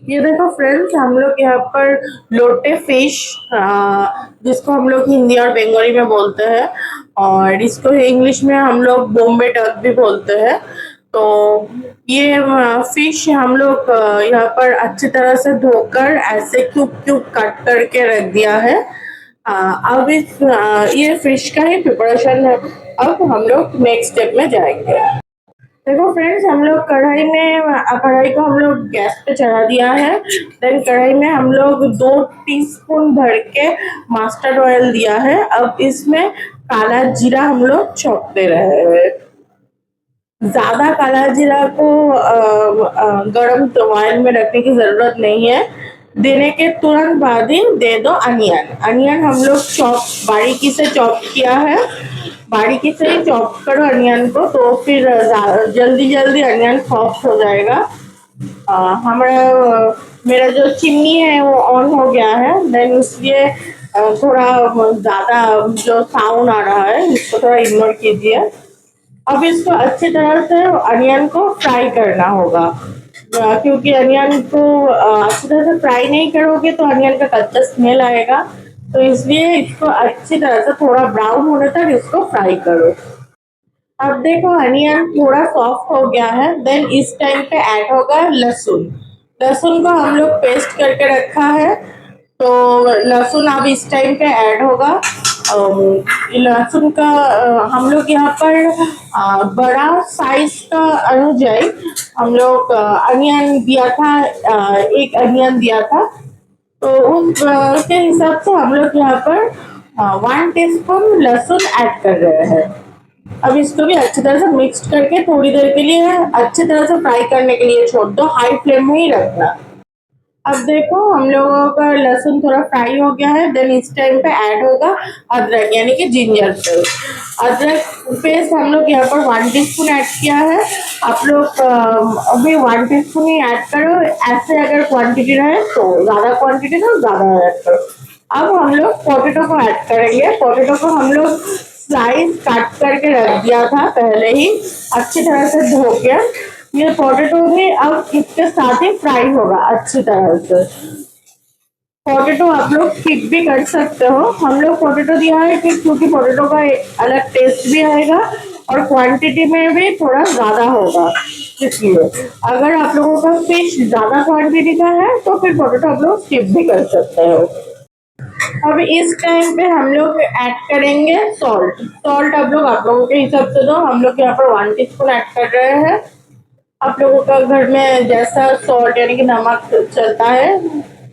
ये देखो फ्रेंड्स, हम लोग यहाँ पर लोटे फिश, जिसको हम लोग हिंदी और बंगाली में बोलते हैं, और इसको इंग्लिश में हम लोग बॉम्बे डक भी बोलते हैं। तो ये फिश हम लोग यहाँ पर अच्छी तरह से धोकर ऐसे क्यूब क्यूब कट करके रख दिया है। अब ये फिश का ही प्रिपरेशन है। अब हम लोग नेक्स्ट स्टेप में जाएंगे। देखो फ्रेंड्स, हम लोग कढ़ाई को हम लोग गैस पे चढ़ा दिया है। देन कढ़ाई में हम लोग 2 टीस्पून भर के मस्टर्ड ऑयल दिया है। अब इसमें काला जीरा हम लोग छौंक दे रहे हैं। ज्यादा काला जीरा को गरम ऑयल में रखने की जरूरत नहीं है। देने के तुरंत बाद ही दे दो अनियन। अनियन हम लोग बारीकी से चॉप किया है। बारीकी से ही चॉप करो अनियन को, तो फिर जल्दी जल्दी अनियन सॉफ्ट हो जाएगा। मेरा जो चिमनी है वो ऑन हो गया है। देन इसलिए थोड़ा ज्यादा जो साउंड आ रहा है इसको थोड़ा इग्नोर कीजिए। अब इसको अच्छी तरह से अनियन को फ्राई करना होगा। क्योंकि अनियन को अच्छी तरह से फ्राई नहीं करोगे तो अनियन का कच्चा स्मेल आएगा। तो इसलिए इसको अच्छी तरह से थोड़ा ब्राउन होने तक इसको फ्राई करो। अब देखो अनियन थोड़ा सॉफ्ट हो गया है। देन इस टाइम पे ऐड होगा लहसुन। लहसुन को हम लोग पेस्ट करके रखा है, तो लहसुन अब इस टाइम पे ऐड होगा। लहसुन का हम लोग यहाँ पर बड़ा साइज का अनुଯାयी हम लोग अनियन दिया था। एक अनियन दिया था, तो उसके हिसाब से हम लोग यहाँ पर 1 टीस्पून लहसुन ऐड कर रहे हैं। अब इसको भी अच्छी तरह से मिक्स करके थोड़ी देर के लिए अच्छी तरह से फ्राई करने के लिए छोड़ दो। हाई फ्लेम में ही रखना। अब देखो हम लोगों का लहसुन थोड़ा फ्राई हो गया है। देन इस टाइम पे ऐड होगा अदरक, यानी कि जिंजर पेस्ट। अदरक पेस्ट हम लोग यहाँ पर 1 टीस्पून ऐड किया है। आप लोग अभी 1 टीस्पून ही ऐड करो। ऐसे अगर क्वांटिटी रहे तो ज्यादा क्वांटिटी तो ज्यादा ऐड करो। अब हम लोग पोटैटो को ऐड करेंगे। पोटैटो को हम लोग स्लाइस काट करके रख दिया था पहले ही, अच्छी तरह से धो के। ये पोटैटो भी अब इसके साथ ही फ्राई होगा अच्छी तरह से। पोटैटो आप लोग स्किप भी कर सकते हो। हम लोग पोटैटो दिया है कि क्योंकि पोटैटो का एक अलग टेस्ट भी आएगा और क्वांटिटी में भी थोड़ा ज्यादा होगा। इसलिए अगर आप लोगों का फिश ज्यादा क्वांटिटी का है तो फिर पोटैटो आप लोग स्किप भी कर सकते हो। अब इस टाइम पे हम लोग ऐड करेंगे सॉल्ट। सॉल्ट आप लोगों के हिसाब से दो। हम लोग यहाँ पर 1 टीस्पून ऐड कर रहे हैं। आप लोगों का घर में जैसा सॉल्ट यानी कि नमक चलता है,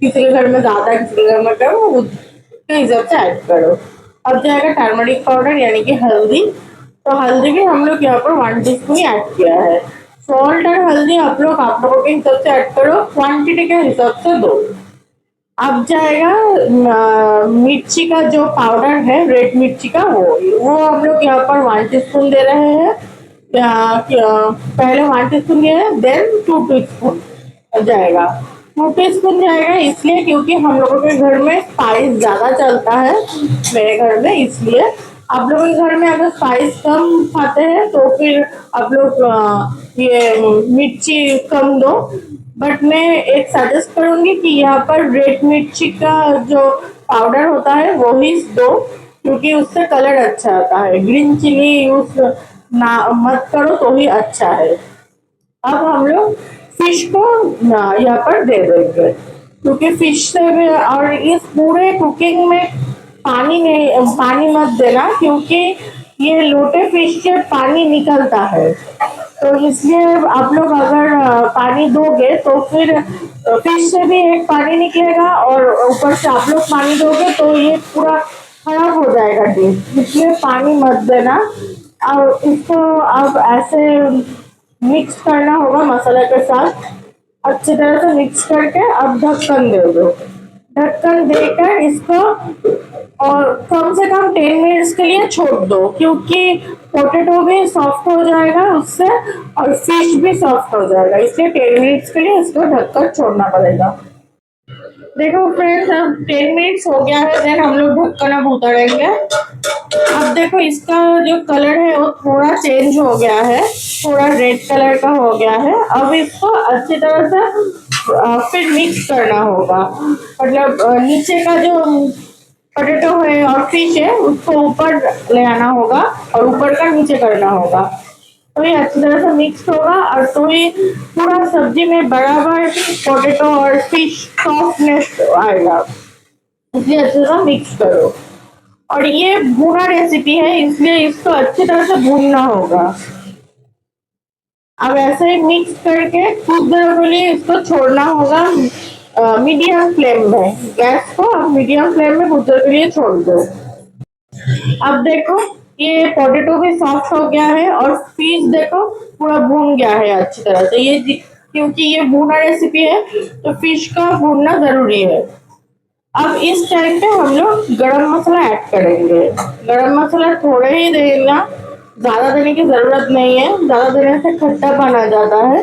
किसी के घर में ज्यादा किसी के घर में कम, उसके हिसाब से ऐड करो। अब जाएगा टर्मरिक पाउडर यानी कि हल्दी। तो हल्दी भी हम लोग यहाँ पर 1 टीस्पून ही ऐड किया है। सॉल्ट और हल्दी आप लोगों के हिसाब से ऐड करो, क्वांटिटी के हिसाब से दो। अब जाएगा मिर्ची का जो पाउडर है, रेड मिर्ची का, वो हम लोग यहाँ पर 1 टीस्पून दे रहे हैं। पहले 1 टीस्पून दिए, देन 2 टीस्पून जाएगा। 2 टीस्पून जाएगा इसलिए क्योंकि हम लोगों के घर में स्पाइस ज्यादा चलता है, मेरे घर में। इसलिए आप लोगों के घर में अगर स्पाइस कम खाते हैं तो फिर आप लोग ये मिर्ची कम दो। बट मैं एक सजेस्ट करूंगी कि यहाँ पर रेड मिर्ची का जो पाउडर होता है वो ही दो, क्योंकि उससे कलर अच्छा आता है। ग्रीन चिली यूज ना मत करो तो ही अच्छा है। अब हम लोग फिश को यहाँ पर दे देंगे, क्योंकि फिश से भी, और इस पूरे कुकिंग में पानी मत देना, क्योंकि ये लोटे फिश से पानी निकलता है। तो इसलिए आप लोग अगर पानी दोगे तो फिर फिश से भी एक पानी निकलेगा, और ऊपर से आप लोग पानी दोगे तो ये पूरा खराब हो जाएगा डिश। इसलिए पानी मत देना। और इसको अब ऐसे मिक्स करना होगा मसाला के साथ। अच्छी तरह से मिक्स करके अब ढक्कन दे दो। ढक्कन देकर इसको और कम से कम 10 मिनट्स के लिए छोड़ दो, क्योंकि पोटैटो भी सॉफ्ट हो जाएगा उससे और फिश भी सॉफ्ट हो जाएगा। इसलिए 10 मिनट्स के लिए इसको ढककर छोड़ना पड़ेगा। देखो फ्रेंड्स, अब 10 मिनट्स हो गया है, देन हम लोग ढक्कन अब उतारेंगे। अब देखो इसका जो कलर है वो थोड़ा चेंज हो गया है, थोड़ा रेड कलर का हो गया है। अब इसको अच्छी तरह से फिर मिक्स करना होगा। मतलब नीचे का जो पोटैटो है और फिश है उसको ऊपर ले आना होगा और ऊपर का नीचे करना होगा, तो ये अच्छी तरह से मिक्स होगा और तो ये पूरा सब्जी में बराबर पोटैटो और फिश सॉफ्टनेस आएगा। इसलिए अच्छे से मिक्स करो। और ये भुना रेसिपी है इसलिए इसको अच्छी तरह से भूनना होगा। अब ऐसे ही मिक्स करके कुछ देर के लिए इसको छोड़ना होगा मीडियम फ्लेम में। गैस को आप मीडियम फ्लेम में कुछ देर के लिए छोड़ दो। अब देखो ये पोटैटो भी सॉफ्ट हो गया है और फिश देखो पूरा भून गया है अच्छी तरह से। क्योंकि ये भुना रेसिपी है तो फिश का भूनना जरूरी है। अब इस टाइम पे हम लोग गरम मसाला ऐड करेंगे। गरम मसाला थोड़े ही देना, ज्यादा देने की जरूरत नहीं है, ज्यादा देने से खट्टापन आ जाता है।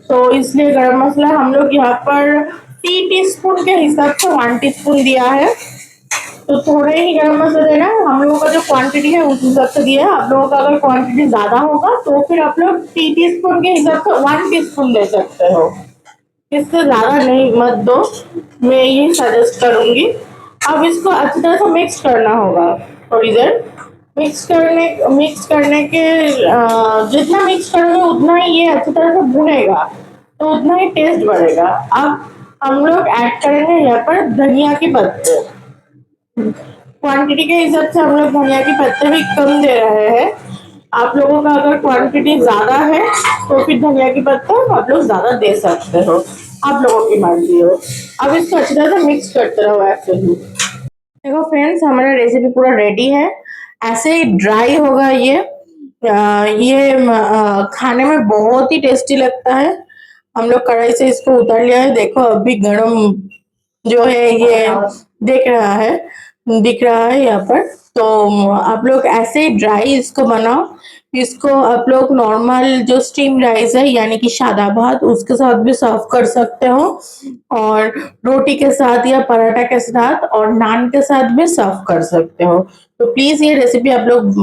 तो इसलिए गरम मसाला हम लोग यहाँ पर 3 टीस्पून के हिसाब से 1 टीस्पून दिया है। तो थोड़े ही गरम मसाला देना है, हम लोगों का जो क्वांटिटी है उस हिसाब से दिया है। आप लोगों का अगर क्वांटिटी ज्यादा होगा तो फिर आप लोग 3 टीस्पून के हिसाब से 1 टीस्पून दे सकते हो, इससे ज्यादा नहीं मत दो, मैं ये सजेस्ट करूंगी। अब इसको अच्छी तरह से मिक्स करना होगा थोड़ी देर। मिक्स करने के जितना मिक्स करोगे उतना ही ये अच्छी तरह से भुनेगा, तो उतना ही टेस्ट बढ़ेगा। अब हम लोग ऐड करेंगे यहाँ पर धनिया के पत्ते। क्वांटिटी के हिसाब से हम लोग धनिया के पत्ते भी कम दे रहे हैं। आप लोगों का अगर क्वांटिटी ज्यादा है तो फिर धनिया के पत्ते आप लोग ज्यादा दे सकते हो, आप लोगों की मर्जी हो। अब इसको अच्छी तरह से मिक्स करते रहो ऐसे ही। देखो फ्रेंड्स, हमारा रेसिपी पूरा रेडी है। ऐसे ही ड्राई होगा ये। खाने में बहुत ही टेस्टी लगता है। हम लोग कढ़ाई से इसको उतार लिया है, देखो अभी गरम जो है ये दिख रहा है, दिख रहा है यहाँ पर। तो आप लोग ऐसे ही ड्राई इसको बनाओ। इसको आप लोग नॉर्मल जो स्टीम राइस है यानी कि सादा भात उसके साथ भी सर्व कर सकते हो, और रोटी के साथ या पराठा के साथ और नान के साथ भी सर्व कर सकते हो। तो प्लीज ये रेसिपी आप लोग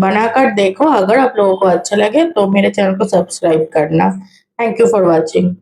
बनाकर देखो। अगर आप लोगों को अच्छा लगे तो मेरे चैनल को सब्सक्राइब करना। Thank you for watching.